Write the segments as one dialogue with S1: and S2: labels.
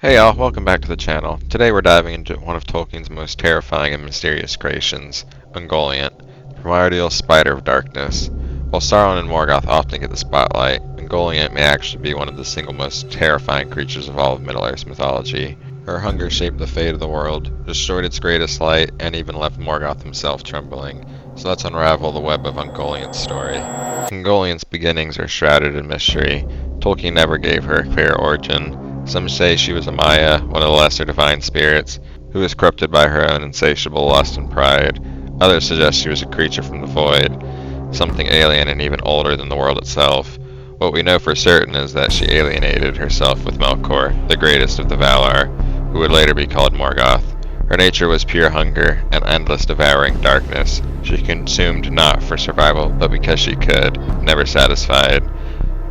S1: Hey y'all, welcome back to the channel. Today we're diving into one of Tolkien's most terrifying and mysterious creations, Ungoliant, the primordial spider of darkness. While Sauron and Morgoth often get the spotlight, Ungoliant may actually be one of the single most terrifying creatures of all of Middle-earth's mythology. Her hunger shaped the fate of the world, destroyed its greatest light, and even left Morgoth himself trembling. So let's unravel the web of Ungoliant's story. Ungoliant's beginnings are shrouded in mystery. Tolkien never gave her a clear origin. Some say she was a Maya, one of the lesser divine spirits, who was corrupted by her own insatiable lust and pride. Others suggest she was a creature from the void, something alien and even older than the world itself. What we know for certain is that she alienated herself with Melkor, the greatest of the Valar, who would later be called Morgoth. Her nature was pure hunger and endless devouring darkness. She consumed not for survival, but because she could, never satisfied.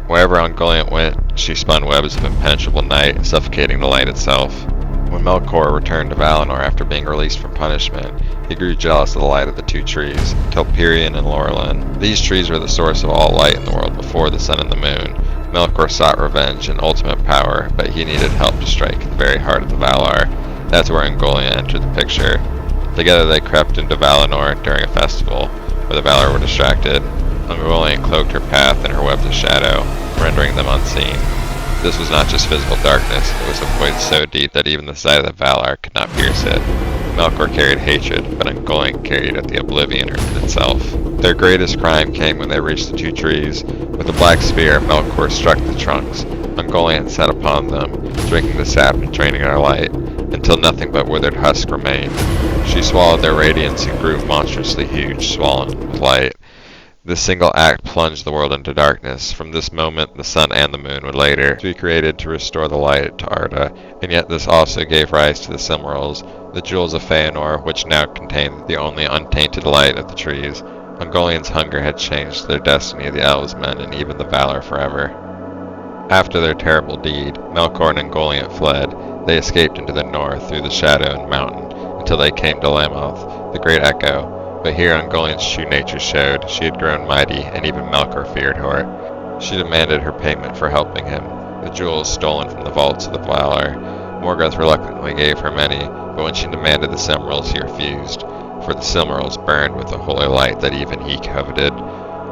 S1: Wherever Ungoliant went, she spun webs of impenetrable night, suffocating the light itself. When Melkor returned to Valinor after being released from punishment, he grew jealous of the light of the two trees, Telperion and Laurelin. These trees were the source of all light in the world before the sun and the moon. Melkor sought revenge and ultimate power, but he needed help to strike the very heart of the Valar. That's where Ungoliant entered the picture. Together they crept into Valinor during a festival, where the Valar were distracted. Ungoliant cloaked her path in her webs of shadow, rendering them unseen. This was not just physical darkness, it was a void so deep that even the sight of the Valar could not pierce it. Melkor carried hatred, but Ungoliant carried the oblivion itself. Their greatest crime came when they reached the two trees. With a black spear, Melkor struck the trunks. Ungoliant sat upon them, drinking the sap and draining their light, until nothing but withered husk remained. She swallowed their radiance and grew monstrously huge, swollen with light. This single act plunged the world into darkness. From this moment, the sun and the moon would later be created to restore the light to Arda, and yet this also gave rise to the Silmarils, the jewels of Feanor, which now contained the only untainted light of the trees. Ungoliant's hunger had changed their destiny, the elves, men, and even the Valar forever. After their terrible deed, Melkor and Ungoliant fled. They escaped into the north through the shadow and mountain, until they came to Lamoth, the great echo. But here Ungoliant's true nature showed. She had grown mighty, and even Melkor feared her. She demanded her payment for helping him, the jewels stolen from the vaults of the Valar. Morgoth reluctantly gave her many, but when she demanded the Silmarils, he refused, for the Silmarils burned with a holy light that even he coveted.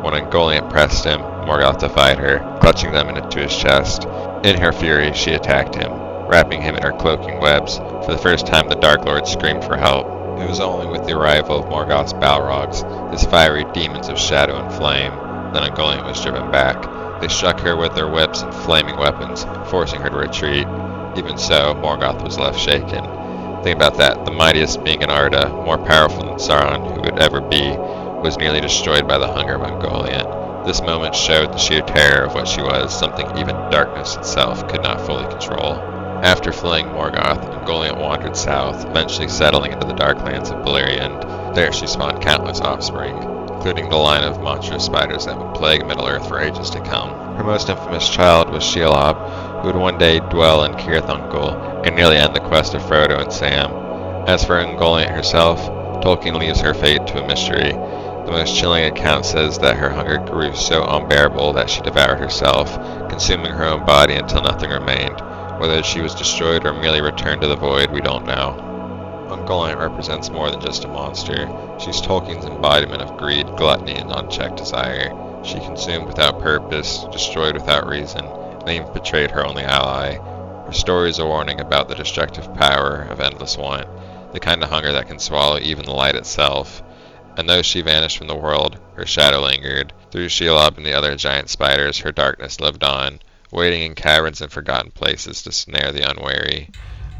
S1: When Ungoliant pressed him, Morgoth defied her, clutching them into his chest. In her fury, she attacked him, wrapping him in her cloaking webs. For the first time, the Dark Lord screamed for help. It was only with the arrival of Morgoth's Balrogs, his fiery demons of shadow and flame, that Ungoliant was driven back. They struck her with their whips and flaming weapons, forcing her to retreat. Even so, Morgoth was left shaken. Think about that, the mightiest being in Arda, more powerful than Sauron who would ever be, was nearly destroyed by the hunger of Ungoliant. This moment showed the sheer terror of what she was, something even darkness itself could not fully control. After fleeing Morgoth, Ungoliant wandered south, eventually settling into the darklands of Beleriand. There she spawned countless offspring, including the line of monstrous spiders that would plague Middle-earth for ages to come. Her most infamous child was Shelob, who would one day dwell in Cirith Ungol and nearly end the quest of Frodo and Sam. As for Ungoliant herself, Tolkien leaves her fate to a mystery. The most chilling account says that her hunger grew so unbearable that she devoured herself, consuming her own body until nothing remained. Whether she was destroyed or merely returned to the void, we don't know. Ungoliant represents more than just a monster. She's Tolkien's embodiment of greed, gluttony, and unchecked desire. She consumed without purpose, destroyed without reason, and even betrayed her only ally. Her story is a warning about the destructive power of endless want, the kind of hunger that can swallow even the light itself. And though she vanished from the world, her shadow lingered. Through Shelob and the other giant spiders, her darkness lived on, waiting in caverns and forgotten places to snare the unwary.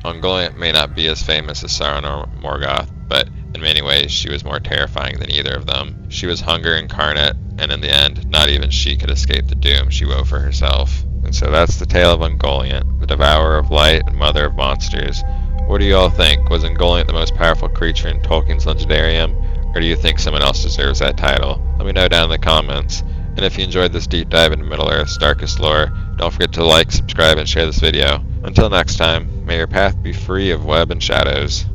S1: Ungoliant may not be as famous as Sauron or Morgoth, but in many ways she was more terrifying than either of them. She was hunger incarnate, and in the end, not even she could escape the doom she wove for herself. And so that's the tale of Ungoliant, the devourer of light and mother of monsters. What do you all think? Was Ungoliant the most powerful creature in Tolkien's legendarium, or do you think someone else deserves that title? Let me know down in the comments. And if you enjoyed this deep dive into Middle-earth's darkest lore, don't forget to like, subscribe, and share this video. Until next time, may your path be free of web and shadows.